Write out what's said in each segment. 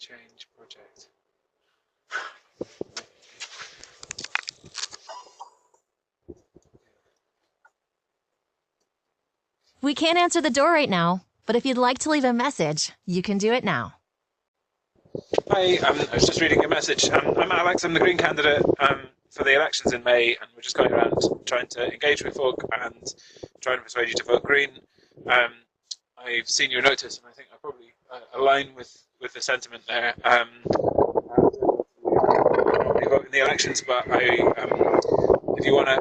Change project. We can't answer the door right now, but if you'd like to leave a message, you can do it now. Hi, I was just reading your message. I'm Alex, I'm the Green candidate for the elections in May, and we're just going around trying to engage with folk and trying to persuade you to vote Green. I've seen your notice, and I think I probably align with the sentiment there. You vote in the elections, but if you want to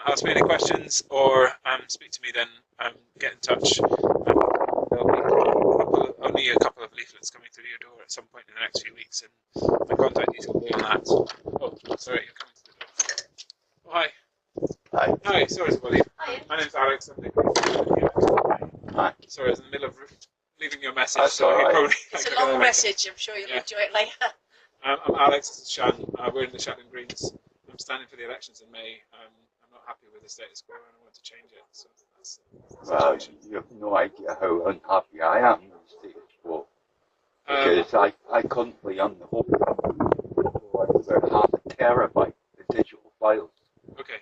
ask me any questions or speak to me, then get in touch. There'll be only a couple of leaflets coming through your door at some point in the next few weeks, and my contact details will be on that. Oh, sorry, you're coming to the door. Oh, hi. Hi. Hi, sorry to bother you. My name's Alex. I'm the Green candidate. Hi. Sorry, I was in the middle of leaving your message. That's so all right. probably, It's a long message. I'm sure you'll enjoy it later. I'm Alex, this is Shan. We're in the Shetland Greens. I'm standing for the elections in May. I'm not happy with the status quo and I want to change it. So that's Well, you have no idea how unhappy I am with the status quo. Because I currently am the hope about half a terabyte of digital files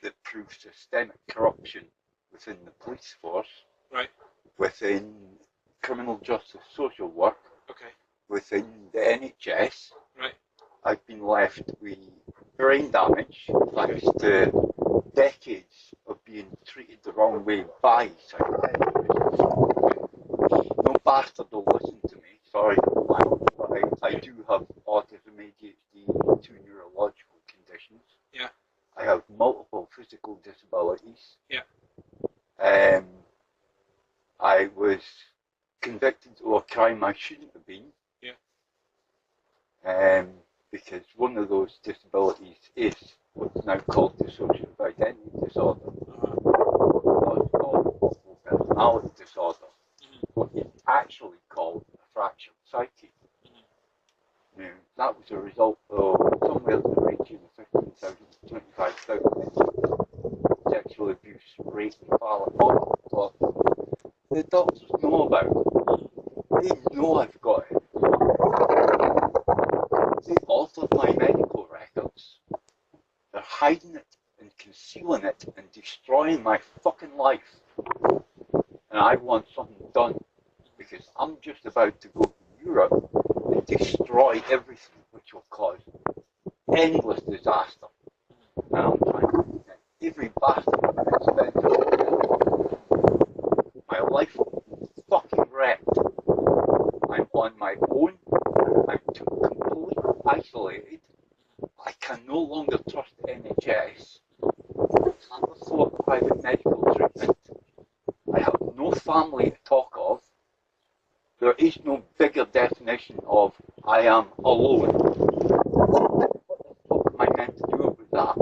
that prove systemic corruption within the police force, within criminal justice social work, within the NHS. I've been left with brain damage thanks to decades of being treated the wrong way by psychiatrists. No bastard will listen to me, sorry, but I do have autism, ADHD, and 2 neurological conditions. Yeah. I have multiple physical disabilities. Yeah. I was convicted of a crime I shouldn't have been. Yeah. Because one of those disabilities is what's now called dissociative identity disorder, what's called multiple personality disorder, what is actually called a fractured psyche. Now, that was a result of somewhere in the region of 15,000 to 25,000 sexual abuse, rape, and violence. The doctors know about it. They know I've got it. They altered my medical records. They're hiding it and concealing it and destroying my fucking life. And I want something done because I'm just about to go to Europe and destroy everything, which will cause endless disaster. And I'm trying to get every bastard expense. My life is fucking wrecked. I'm on my own. I'm completely isolated. I can no longer trust the NHS. I can't afford private medical treatment. I have no family to talk of. There is no bigger definition of I am alone. What the fuck am I meant to do with that?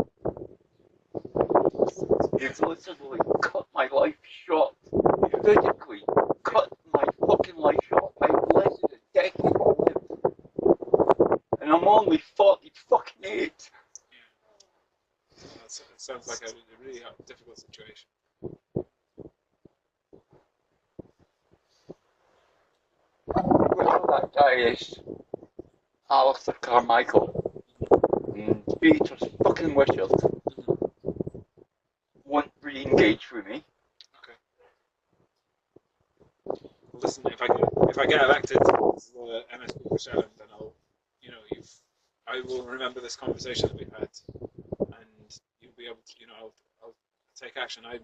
You've literally cut my life short. You physically cut my fucking life short. I have less than a decade to live. And I'm only 48. It sounds like a really difficult situation. Well, that guy is Alistair Carmichael. And Beatrice fucking Wishart won't re-engage with me. Okay. Well, listen, if I get elected as the MSP for Shetland, then I will remember this conversation that we've had, and you'll be able to, I'll take action. I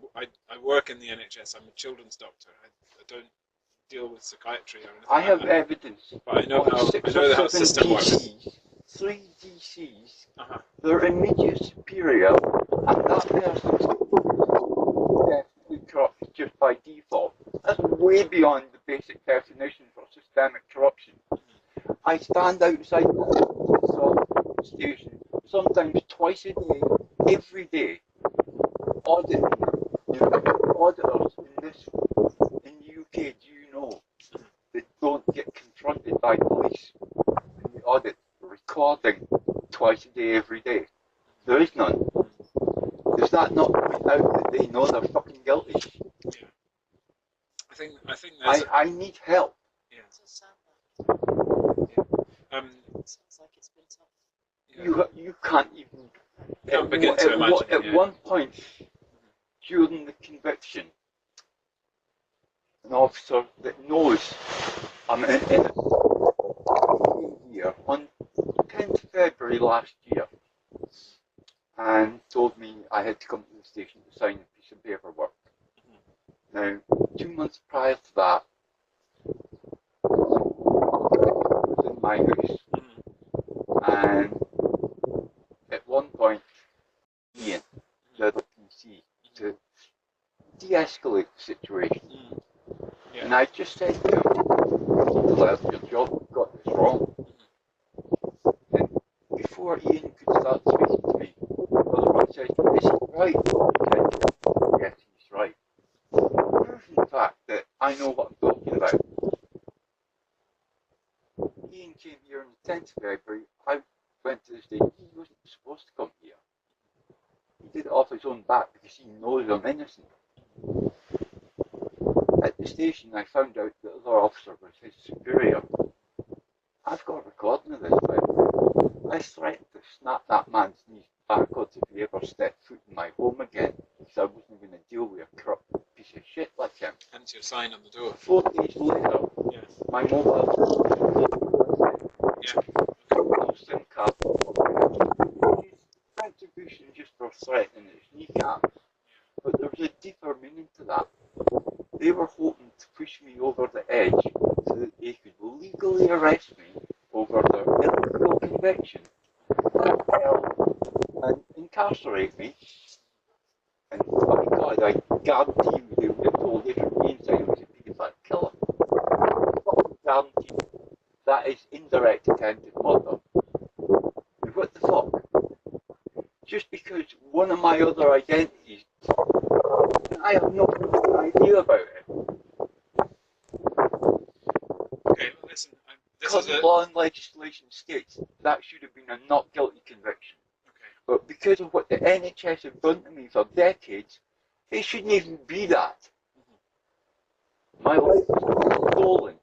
work in the NHS. I'm a children's doctor. I don't deal with psychiatry or anything. I have evidence. But I know how the system works. 3 DCs, their immediate superior, and that person's definitely corrupt just by default. That's way beyond the basic definition for systemic corruption. I stand outside the station sometimes twice a day, every day, auditing. Auditors in the UK, do you know, they don't get confronted by police in the audit recording twice a day, every day. There is none. Does that not point out that they know they're fucking guilty? Yeah. I think I need help. Yeah. Sounds like it's been tough. You can't even. Can't begin to imagine it, At one point during the conviction, an officer that knows I'm in it here on 10th February last year, and told me I had to come to the station to sign a piece of paperwork. Now, 2 months prior to that, I was in my house, and at one point, Ian, the other PC, to de-escalate the situation. And I just said to him, "Well, your job, you've got this wrong." And before Ian could start speaking to me, the other one said, "Is he right?" He said, "Yes, he's right." Proof in the fact that I know what I'm talking about. Ian came here on the 10th of February. I went to the station. He wasn't supposed to come here. He did it off his own back because he knows I'm innocent. At the station, I found out the other officer was his superior. I've got a recording of this, by the way. I threatened to snap that man's knees backwards if he ever stepped foot in my home again, because I wasn't going to deal with a corrupt piece of shit like him. Hence your sign on the door. 4 days later, my mobile no SIM card. His retribution just for threatening his kneecap. But there was a deeper meaning to that. They were hoping to push me over the edge so that they could legally arrest me over their illegal conviction, and incarcerate me. And by God, I guarantee you they would have told everybody inside it was a pedophile killer. Fucking guarantee you. That is indirect attempted murder. And what the fuck? Just because one of my other identities, I have no idea about it. Okay, listen, Because law and legislation states that should have been a not guilty conviction. Okay. But because of what the NHS have done to me for decades, it shouldn't even be that. My life was stolen.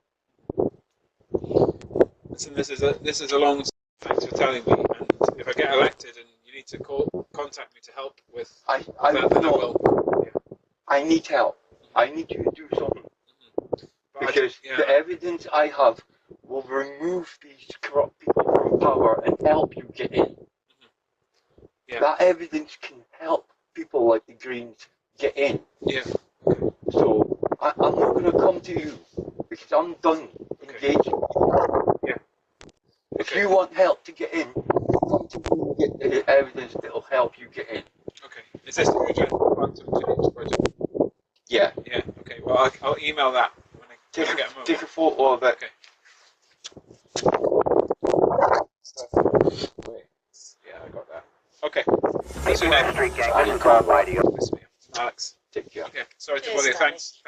Listen, this is a long. Thanks for telling me. And if I get elected and you need to contact me to help with that, then I will. Yeah. I need help. I need you to do something. Because the evidence I have will remove these corrupt people from power and help you get in. That evidence can help people like the Greens get in. Yeah. So I'm not going to come to you because I'm done engaging. Yeah. If you want help to get in, come to me and get the evidence that will help you get in. Okay. Is this the original quantum change project? Yeah. Yeah. Okay. Well, I'll email that when I get a moment. Take a photo of it. Okay. Wait. Yeah, I got that. Okay. What's your name? Alex. Take care. Okay. Sorry to Cheers, bother you. Danny. Thanks.